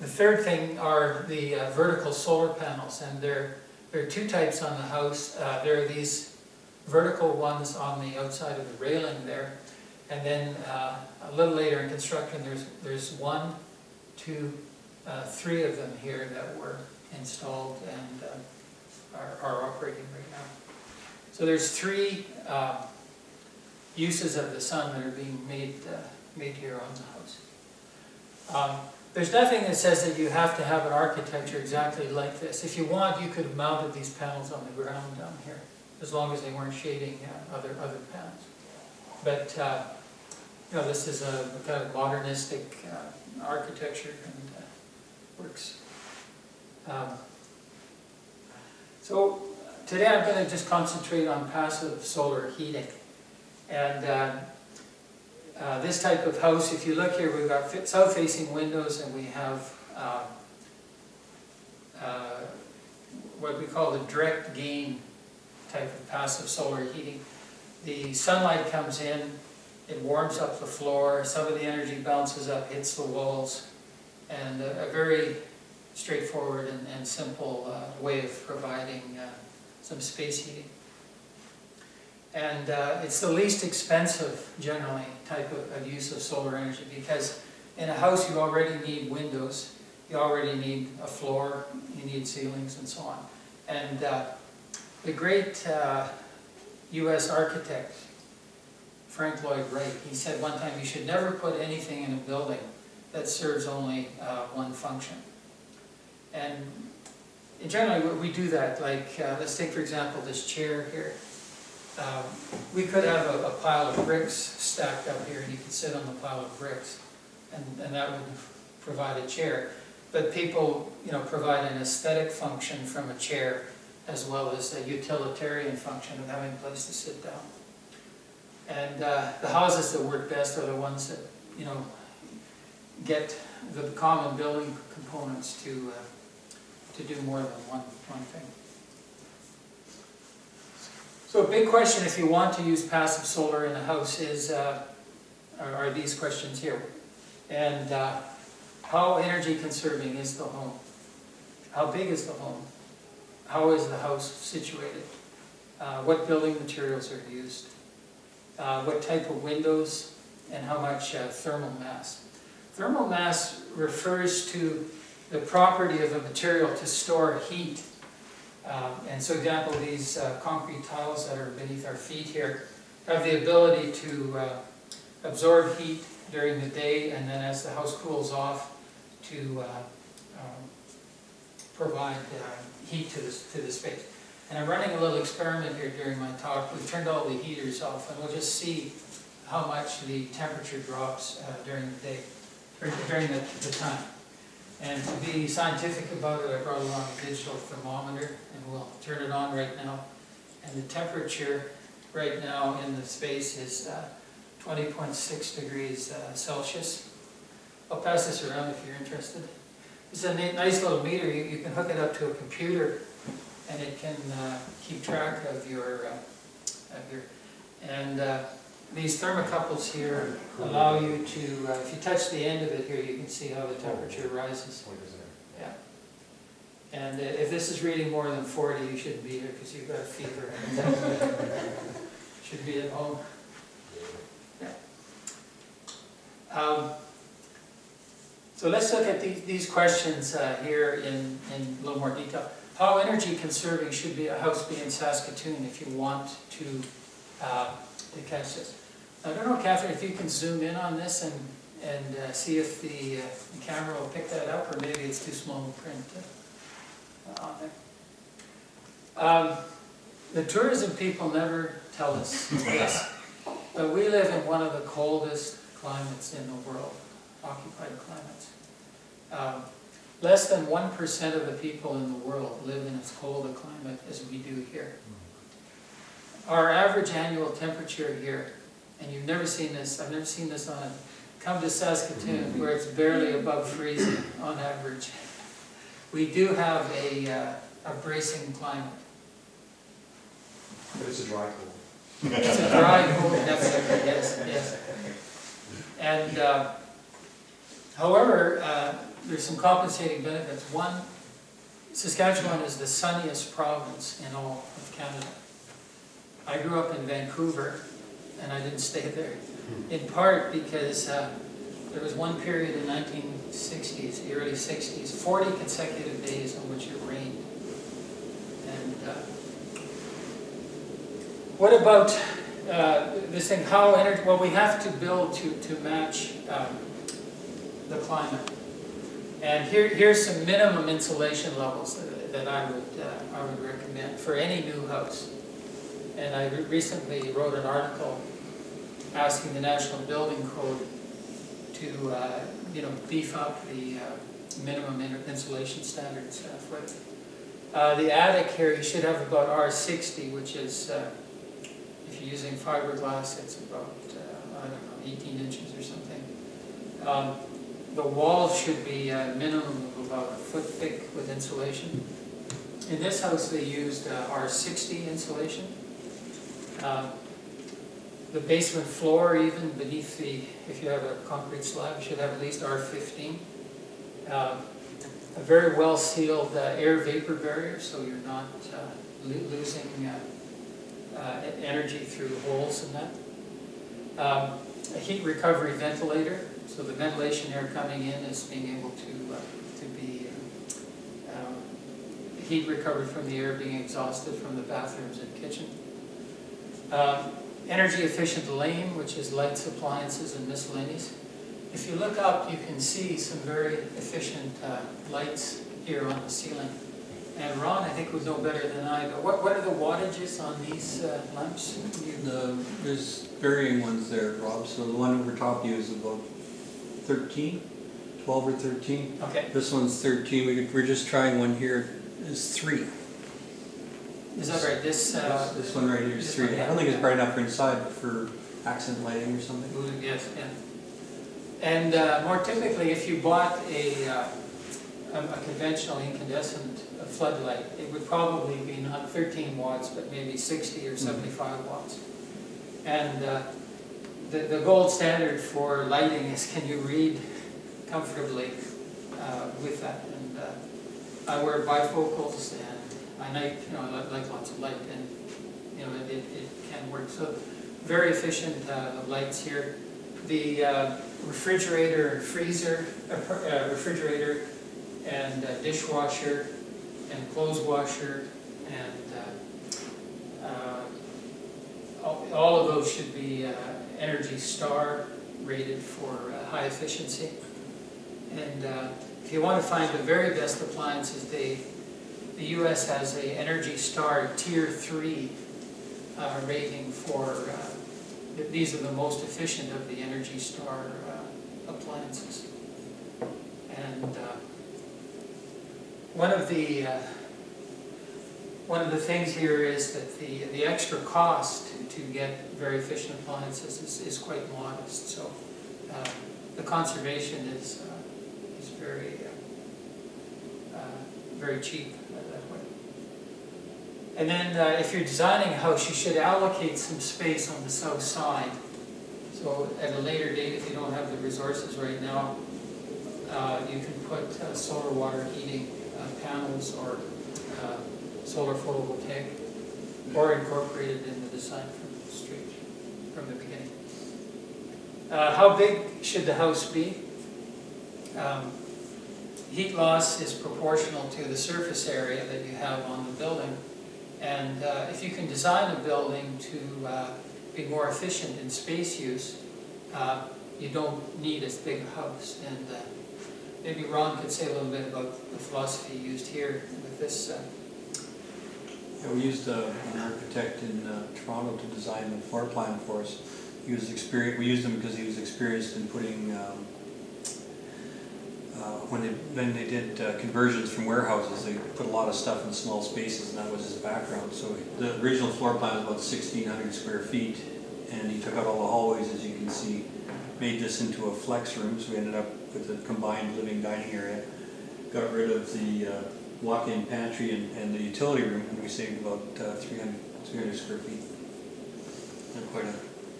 The third thing are the vertical solar panels, and there are two types on the house. There are these vertical ones on the outside of the railing there, and then a little later in construction there's one, two, three of them here that were installed and are operating right now. So there's three uses of the sun that are being made here on the house. There's nothing that says that you have to have an architecture exactly like this. If you want, you could have mounted these panels on the ground down here, as long as they weren't shading other panels. But you know, this is a kind of modernistic architecture and works. So today I'm going to just concentrate on passive solar heating. And this type of house, if you look here, we've got south-facing windows, and we have what we call the direct gain type of passive solar heating. The sunlight comes in, it warms up the floor, some of the energy bounces up, hits the walls, and a very straightforward and simple way of providing some space heating. And it's the least expensive, generally, type of use of solar energy, because in a house you already need windows, you already need a floor, you need ceilings, and so on. And the great U.S. architect, Frank Lloyd Wright, he said one time, you should never put anything in a building that serves only one function. And generally we do that, like let's take for example this chair here. We could have a pile of bricks stacked up here, and you could sit on the pile of bricks, and that would provide a chair. But people, you know, provide an aesthetic function from a chair, as well as a utilitarian function of having a place to sit down. And the houses that work best are the ones that, you know, get the common building components to do more than one thing. So a big question, if you want to use passive solar in a house, is are these questions here. And how energy conserving is the home? How big is the home? How is the house situated? What building materials are used? What type of windows, and how much thermal mass? Thermal mass refers to the property of a material to store heat. And so, example, these concrete tiles that are beneath our feet here have the ability to absorb heat during the day, and then as the house cools off, to provide heat to the space. And I'm running a little experiment here during my talk. We've turned all the heaters off, and we'll just see how much the temperature drops during the day, or during the time. And to be scientific about it, I brought along a digital thermometer, and we'll turn it on right now. And the temperature right now in the space is 20.6 degrees Celsius. I'll pass this around if you're interested. It's a nice little meter. You can hook it up to a computer, and it can keep track of your these thermocouples here allow you to, if you touch the end of it here, you can see how the temperature rises. Yeah. And if this is reading more than 40, you shouldn't be here because you've got a fever. Should be at home. Yeah. So let's look at these questions here in a little more detail. How energy conserving should a house be in Saskatoon if you want to catch this? I don't know, Catherine, if you can zoom in on this and see if the camera will pick that up, or maybe it's too small to print on there. The tourism people never tell us this, but we live in one of the coldest climates in the world, occupied climates. Less than 1% of the people in the world live in as cold a climate as we do here. Our average annual temperature here, and you've never seen this, I've never seen this on, come to Saskatoon where it's barely above freezing on average. We do have a bracing climate. But it's a dry cold. It's a dry cold, yes. And however, there's some compensating benefits. One, Saskatchewan is the sunniest province in all of Canada. I grew up in Vancouver, and I didn't stay there, in part because there was one period in 1960s, the early 60s, 40 consecutive days on which it rained. And what about this thing, how energy, well, we have to build to match the climate. And here's some minimum insulation levels that I would recommend for any new house. And I recently wrote an article asking the National Building Code to beef up the minimum insulation standards for it. The attic here, you should have about R60, which is, if you're using fiberglass, it's about, I don't know, 18 inches or something. The walls should be a minimum of about a foot thick with insulation. In this house they used R60 insulation. The basement floor, even beneath if you have a concrete slab, you should have at least R15. A very well sealed air vapor barrier, so you're not losing energy through holes in that. A heat recovery ventilator, so the ventilation air coming in is being able to be heat recovered from the air being exhausted from the bathrooms and kitchen. Energy efficient lane, which is lights, appliances, and miscellaneous. If you look up, you can see some very efficient lights here on the ceiling. And Ron, I think, would know better than I, but what are the wattages on these lamps? There's varying ones there, Rob. So the one over top you is about 13, 12 or 13. Okay. This one's 13. We're just trying one here. Is 3. Is that right? This one right here is 3. I don't think it's bright enough for inside, but for accent lighting or something. Yes, yeah. And more typically, if you bought a conventional incandescent floodlight, it would probably be not 13 watts, but maybe 60 or 75 watts. And the gold standard for lighting is, can you read comfortably with that? And I wear bifocals, and I like lots of light, and it can work. So very efficient lights here. The refrigerator and freezer, refrigerator and dishwasher and clothes washer, and all of those should be Energy Star rated for high efficiency. And if you want to find the very best appliances, the U.S. has a Energy Star Tier 3 rating for, these are the most efficient of the Energy Star appliances. And one of the things here is that the extra cost to get very efficient appliances is quite modest. So the conservation is very cheap that way. And then if you're designing a house, you should allocate some space on the south side. So at a later date, if you don't have the resources right now, you can put solar water heating panels or solar photovoltaic, or incorporate it in the design from the beginning. How big should the house be? Heat loss is proportional to the surface area that you have on the building. And if you can design a building to be more efficient in space use, you don't need as big a house. And maybe Ron could say a little bit about the philosophy used here with this. Yeah, we used an architect in Toronto to design the floor plan for us. He was experienced. We used him because he was experienced in putting. When they did conversions from warehouses, they put a lot of stuff in small spaces, and that was his background. So the original floor plan was about 1,600 square feet, and he took out all the hallways, as you can see, made this into a flex room. So we ended up with a combined living dining area. Got rid of the walk-in pantry and the utility room, and we saved about 300 square feet.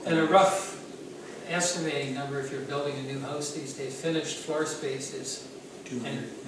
And a rough estimating number, if you're building a new house these days, finished floor space is 200.